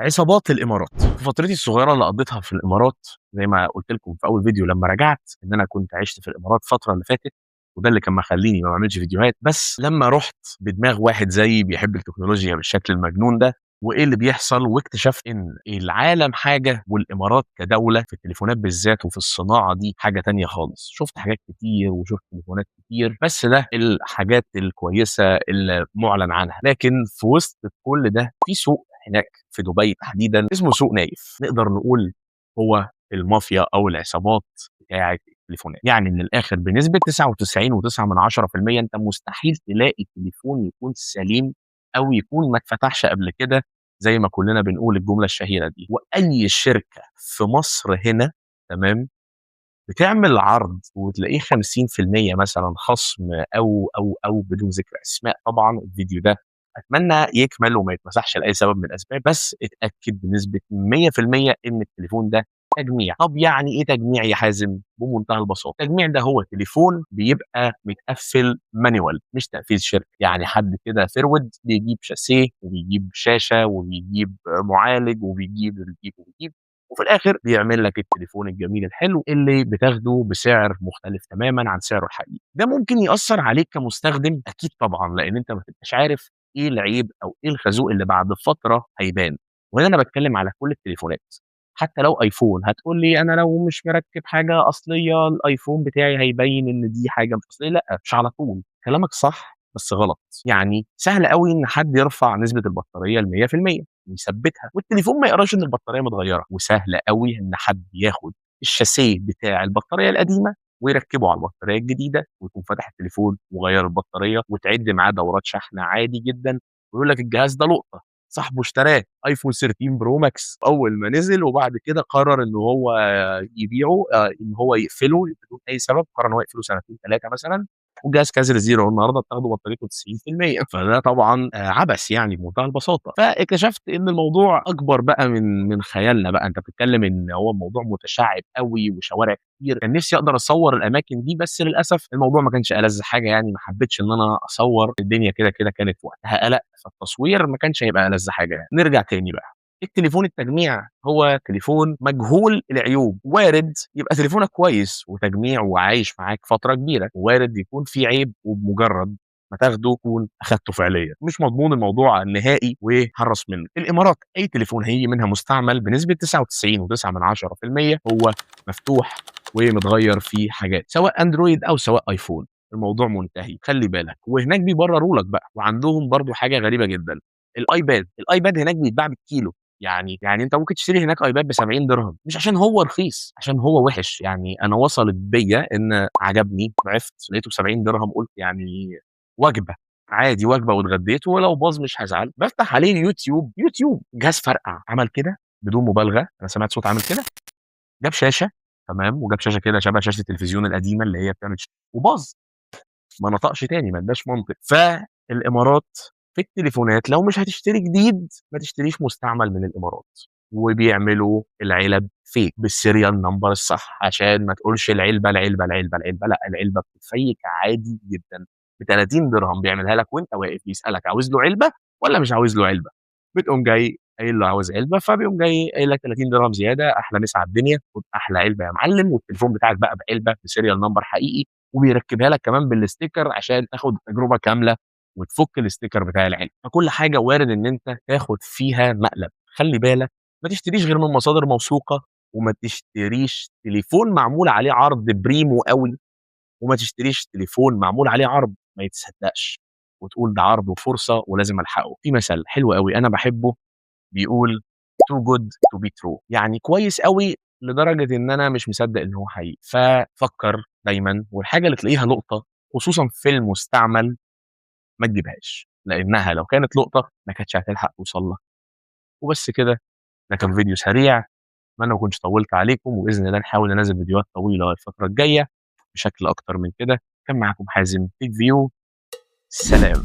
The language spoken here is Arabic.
عصابات الامارات. في فترتي الصغيره اللي قضيتها في الامارات، زي ما قلت لكم في اول فيديو لما رجعت، ان انا كنت عشت في الامارات الفتره اللي فاتت، وده اللي كان مخليني ما بعملش فيديوهات. بس لما رحت بدماغ واحد زيي بيحب التكنولوجيا بالشكل المجنون ده، وايه اللي بيحصل، واكتشفت ان العالم حاجه والامارات كدوله في التليفونات بالذات وفي الصناعه دي حاجه تانية خالص. شفت حاجات كتير وشفت تليفونات كتير، بس ده الحاجات الكويسه اللي معلن عنها. لكن في وسط كل ده في سوق هناك في دبي تحديدا اسمه سوق نايف، نقدر نقول هو المافيا او العصابات بتاعه التليفونات. يعني من الاخر بنسبه 99.9% انت مستحيل تلاقي تليفون يكون سليم او يكون ما اتفتحش قبل كده، زي ما كلنا بنقول الجمله الشهيره دي. واي شركه في مصر هنا، تمام، بتعمل عرض وتلاقيه 50% مثلا خصم، او بدون ذكر اسماء طبعا. الفيديو ده اتمنى يكمل وما يتمسحش لاي سبب من الاسباب، بس اتاكد بنسبه 100% ان التليفون ده تجميع. طب يعني ايه تجميع يا حازم؟ بمنتهى البساطه، التجميع ده هو تليفون بيبقى متقفل مانيوال، مش تقفيل شركه. يعني حد كده فرود بيجيب شاسيه وبيجيب شاشه وبيجيب معالج وبيجيب وفي الاخر بيعمل لك التليفون الجميل الحلو اللي بتاخده بسعر مختلف تماما عن سعره الحقيقي. ده ممكن يأثر عليك كمستخدم، اكيد طبعا، لان انت ما تبقاش عارف ايه العيب او ايه الخازوق اللي بعد فتره هيبان. وهنا انا بتكلم على كل التليفونات، حتى لو ايفون. هتقول لي انا لو مش مركب حاجه اصليه الايفون بتاعي هيبين ان دي حاجه مش اصليه. لا، مش على طول. كلامك صح بس غلط. يعني سهل قوي ان حد يرفع نسبه البطاريه ل 100% ويثبتها والتليفون ما يقراش ان البطاريه متغيره، وسهل قوي ان حد ياخد الشاسيه بتاع البطاريه القديمه ويركبه على البطاريه الجديده ويكون فاتح التليفون وغير البطاريه وتعد معاه دورات شحن عادي جدا، ويقول لك الجهاز ده لقطه. صاحبه اشتراه ايفون 13 برو ماكس اول ما نزل، وبعد كده قرر ان هو يبيعه، ان هو يقفله بدون اي سبب. قرر ان هو يقفله سنتين ثلاثه مثلا، والجهاز كسر زيرو النهارده بتاخده بطاريته 90%. فده طبعا عبث يعني بمنتهى البساطه. فاكتشفت ان الموضوع اكبر بقى من خيالنا. بقى انت بتتكلم ان هو الموضوع متشعب قوي وشوارع كتير. كان نفسي اقدر اصور الاماكن دي، بس للاسف الموضوع ما كانش ألذ حاجه. يعني ما حبيتش ان انا اصور، الدنيا كده كده كانت وقتها قلق، فالتصوير ما كانش هيبقى ألذ حاجه. يعني نرجع تاني بقى، التليفون التجميع هو تليفون مجهول العيوب. وارد يبقى تليفونك كويس وتجميع وعايش معاك فترة كبيرة، وارد يكون في عيب وبمجرد ما تاخده تكون اخدته فعليا. مش مضمون الموضوع نهائي وحرص منه. الامارات اي تليفون هيجي منها مستعمل بنسبة 99.9% هو مفتوح ومتغير فيه حاجات، سواء اندرويد او سواء ايفون. الموضوع منتهي، خلي بالك. وهناك بيبرروا لك بقى. وعندهم برضو حاجة غريبة جدا، الايباد هناك بيتباع بالكيلو. يعني انت ممكن تشتري هناك ايباد ب 70 درهم، مش عشان هو رخيص، عشان هو وحش. يعني انا وصلت بيا ان عجبني، ضعفت لقيته ب 70 درهم، قلت يعني وجبه، عادي وجبه واتغديت، ولو باظ مش هزعل. بفتح عليه يوتيوب جهاز فرقع عمل كده بدون مبالغه. انا سمعت صوت عامل كده، جاب شاشه، تمام، وجاب شاشه كده شبه شاشه التلفزيون القديمه اللي هي بتعمل وباظ. ما نطقش تاني، ما اداش منطق. فالامارات في التليفونات لو مش هتشتري جديد ما تشتريش مستعمل من الامارات. وبيعملوا العلب فيك بالسيريال نمبر الصح، عشان ما تقولش العلبه. لا، العلبه بتتفيك عادي جدا. ب 30 درهم بيعملها لك وانت واقف، بيسالك عاوز له علبه ولا مش عاوز له علبه. بتقوم جاي قايل له عاوز علبه، فبيقوم جاي قايل لك 30 درهم زياده. احلى مسا على الدنيا، خد احلى علبه يا معلم، والتليفون بتاعك بقى بعلبه بسيريال نمبر حقيقي. وبيركبها لك كمان بالاستيكر عشان تاخد التجربه كامله وتفك الاستيكر بتاع العلبه. فكل حاجه وارد ان انت تاخد فيها مقلب. خلي بالك، ما تشتريش غير من مصادر موثوقه، وما تشتريش تليفون معمول عليه عرض بريمو قوي، وما تشتريش تليفون معمول عليه عرض ما يتصدقش وتقول ده عرض وفرصه ولازم الحقه. في مثل حلو قوي انا بحبه، بيقول too good to be true، يعني كويس قوي لدرجة ان انا مش مصدق ان هو حقيقي. ففكر دايما، والحاجة اللي تلاقيها لقطة خصوصا في المستعمل ما تجيبهاش، لانها لو كانت لقطة ما كانتش هتلحق توصل لك. وبس كده، ده كان فيديو سريع. اتمنى ما كنتش طولت عليكم، وباذن الله نحاول ننزل فيديوهات طويلة الفترة الجاية بشكل اكتر من كده. كان معاكم حازم تيك فيو. سلام.